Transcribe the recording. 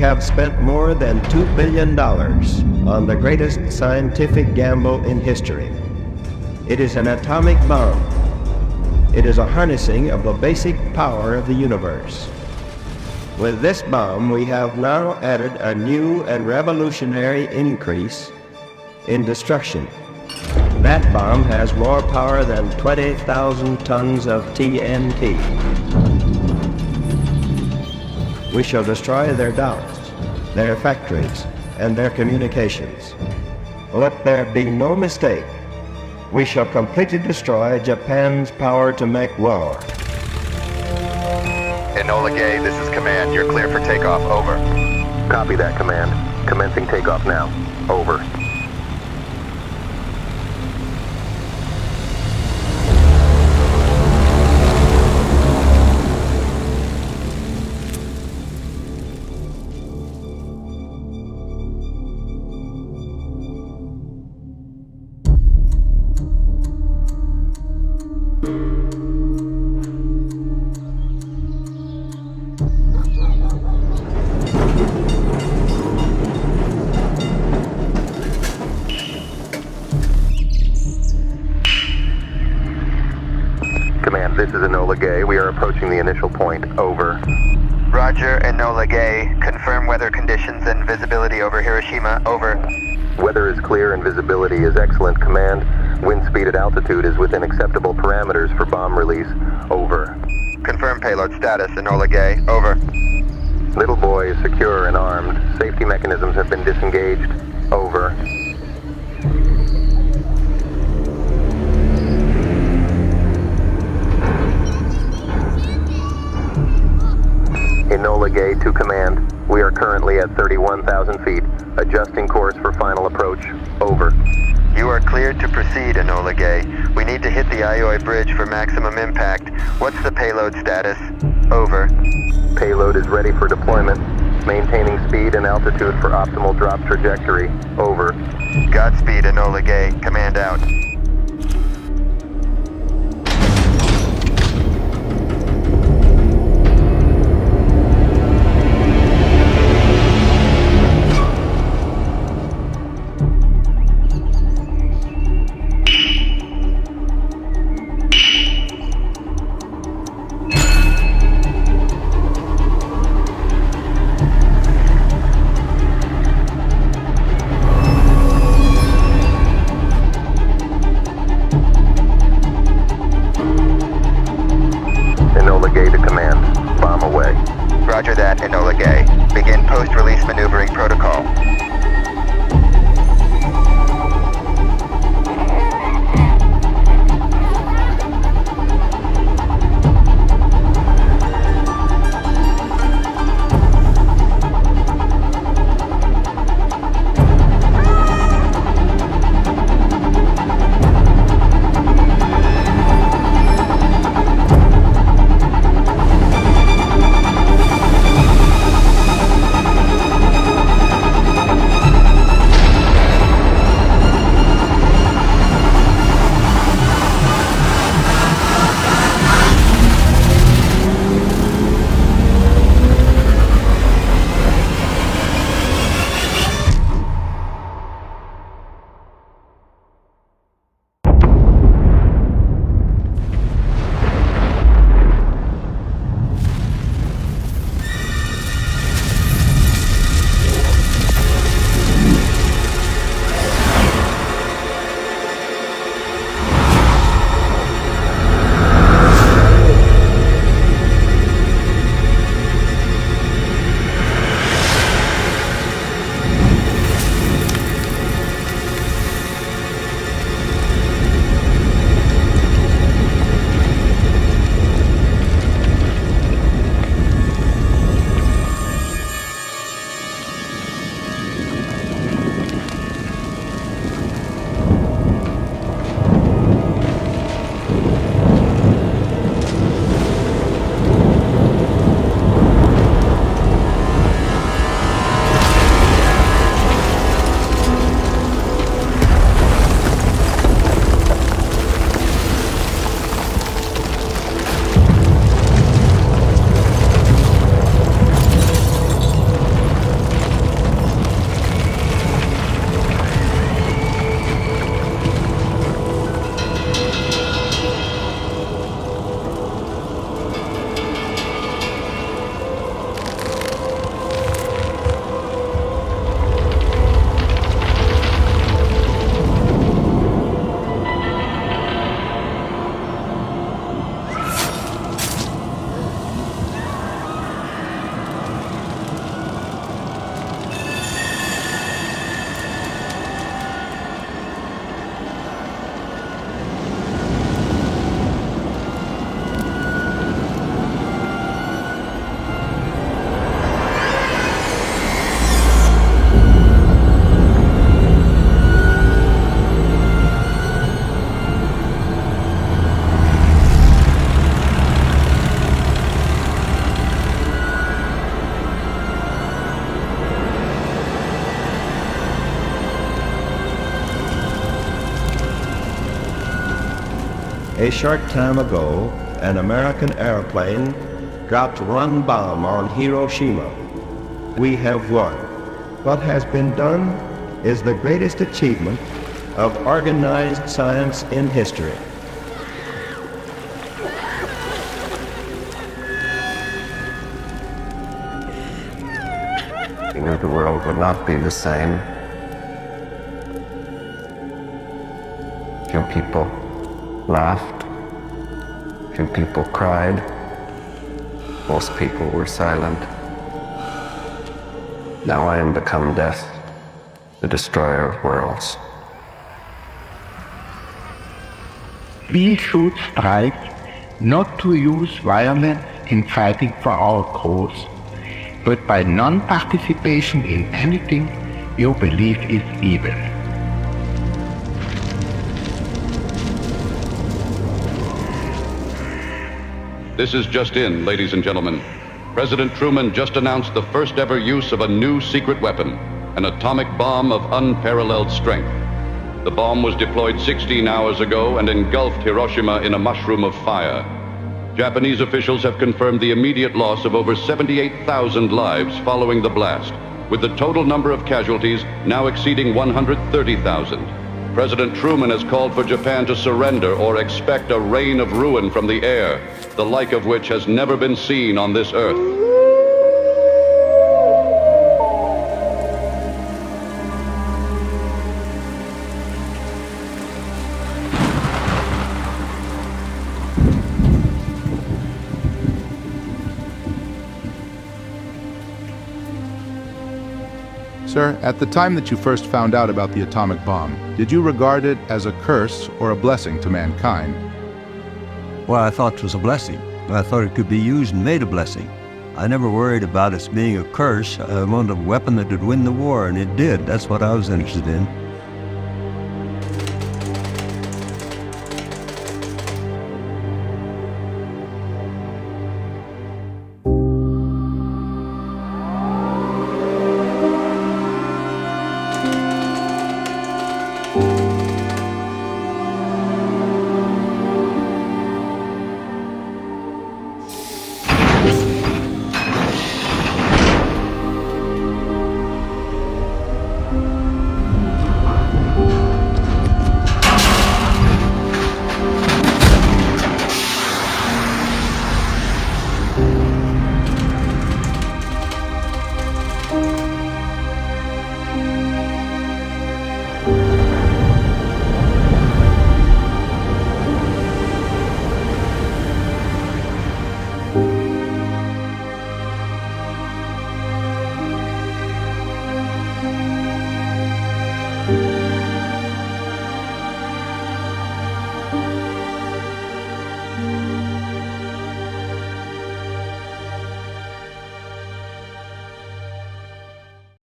have spent more than $2 billion on the greatest scientific gamble in history. It is an atomic bomb. It is a harnessing of the basic power of the universe. With this bomb, we have now added a new and revolutionary increase in destruction. That bomb has more power than 20,000 tons of TNT. We shall destroy their doubts, their factories, and their communications. Let there be no mistake. We shall completely destroy Japan's power to make war. Enola Gay, this is Command. You're clear for takeoff. Over. Copy that, Command. Commencing takeoff now. Over. Command, this is Enola Gay. We are approaching the initial point. Over. Roger, Enola Gay. Confirm weather conditions and visibility over Hiroshima. Over. Weather is clear and visibility is excellent, Command. Wind speed at altitude is within acceptable parameters for bomb release. Over. Confirm payload status, Enola Gay. Over. Little boy is secure and armed. Safety mechanisms have been disengaged. Over. Enola Gay to Command. We are currently at 31,000 feet. Adjusting course for final approach. Over. You are cleared to proceed, Enola Gay. We need to hit the Aioi Bridge for maximum impact. What's the payload status? Over. Payload is ready for deployment. Maintaining speed and altitude for optimal drop trajectory. Over. Godspeed, Enola Gay. Command out. A short time ago, an American airplane dropped one bomb on Hiroshima. We have won. What has been done is the greatest achievement of organized science in history. We knew the world would not be the same. Few people laughed. Few people cried. Most people were silent. Now I am become death, the destroyer of worlds. We should strive not to use violence in fighting for our cause, but by non-participation in anything you believe is evil. This is Just In, ladies and gentlemen. President Truman just announced the first ever use of a new secret weapon, an atomic bomb of unparalleled strength. The bomb was deployed 16 hours ago and engulfed Hiroshima in a mushroom of fire. Japanese officials have confirmed the immediate loss of over 78,000 lives following the blast, with the total number of casualties now exceeding 130,000. President Truman has called for Japan to surrender or expect a rain of ruin from the air, the like of which has never been seen on this earth. Sir, at the time that you first found out about the atomic bomb, did you regard it as a curse or a blessing to mankind? Well, I thought it was a blessing. I thought it could be used and made a blessing. I never worried about it being a curse. I wanted a weapon that would win the war, and it did. That's what I was interested in.